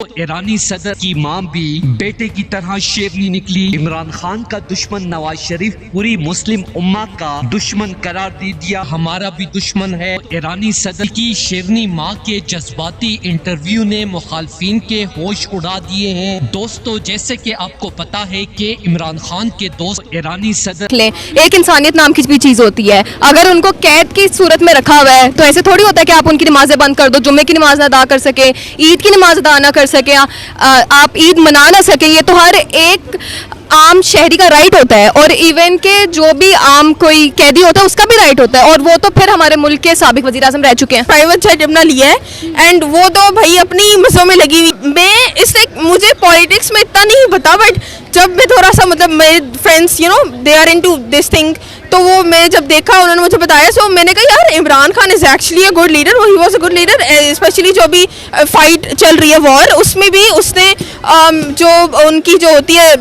ईरानी सदर की मां भी बेटे की तरह शेरनी निकली। इमरान खान का दुश्मन नवाज शरीफ पूरी मुस्लिम उम्मा का दुश्मन करार दे दिया। हमारा भी दुश्मन है। ईरानी सदर की शेरनी मां के जज्बाती इंटरव्यू ने मुखालफिन के होश उड़ा दिए हैं। दोस्तों, जैसे कि आपको पता है कि इमरान खान के दोस्त ईरानी सदर एक इंसानियत नाम की भी चीज होती है। अगर उनको कैद की सूरत में रखा हुआ है तो ऐसे थोड़ी होता है कि आप उनकी नमाजें बंद कर दो, जुम्मे की नमाज अदा कर सके, ईद की नमाज अदा ना कर सके, आप ईद मना ना सके। ये तो हर एक आम शहरी का राइट होता है और इवन के जो भी आम कोई कैदी होता है उसका भी राइट होता है। और वो तो फिर हमारे मुल्क के साबिक वज़ीर आज़म रह चुके हैं। प्राइवेट जेट अपना लिया है एंड वो तो भाई अपनी मज़ों में लगी हुई। मैं इससे मुझे पॉलिटिक्स में इतना नहीं पता, बट जब मैं थोड़ा सा मतलब मेरे friends they are into this thing, तो वो मैं जब देखा उन्होंने मुझे बताया, सो मैंने कहा यार Imran Khan is actually a good leader. He was a good leader, specially जो भी फाइट चल रही है वॉर, उसमें भी उसने जो उनकी जो होती है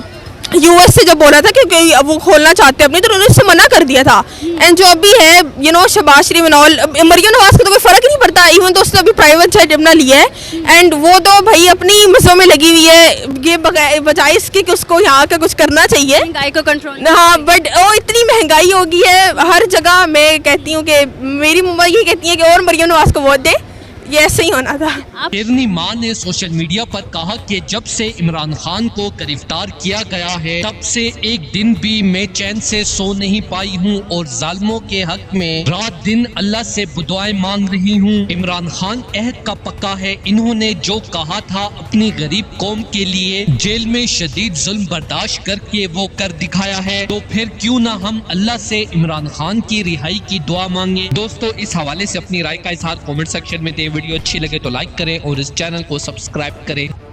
यूएस से जब बोला था कि वो खोलना चाहते हैं अपनी, तो उन्होंने उससे मना कर दिया था। एंड जो अभी है शहबाज शरीफ मरियम नवाज को तो कोई फर्क नहीं पड़ता, इवन तो उसने अभी प्राइवेट जेट अपना लिया है एंड वो तो भाई अपनी मज़ों में लगी हुई है। ये बजाय इसके कि उसको यहाँ का कुछ करना चाहिए, महंगाई को कंट्रोल। हाँ, बट वो इतनी महंगाई हो गई है हर जगह। मैं कहती हूँ कि मेरी मम्मा ये कहती है कि और मरियम नवाज को वोट दे, ये ऐसे ही होना था। शेरनी मां ने सोशल मीडिया पर कहा कि जब से इमरान खान को गिरफ्तार किया गया है तब से एक दिन भी मैं चैन से सो नहीं पाई हूं और जालिमों के हक में रात दिन अल्लाह से दुआएं मांग रही हूं। इमरान खान अहद का पक्का है। इन्होंने जो कहा था अपनी गरीब कौम के लिए जेल में शदीद जुल्म बर्दाश्त करके वो कर दिखाया है, तो फिर क्यों ना हम अल्लाह से इमरान खान की रिहाई की दुआ मांगे। दोस्तों, इस हवाले से अपनी राय का इजहार कमेंट सेक्शन में दें। वीडियो अच्छी लगे तो लाइक करें और इस चैनल को सब्सक्राइब करें।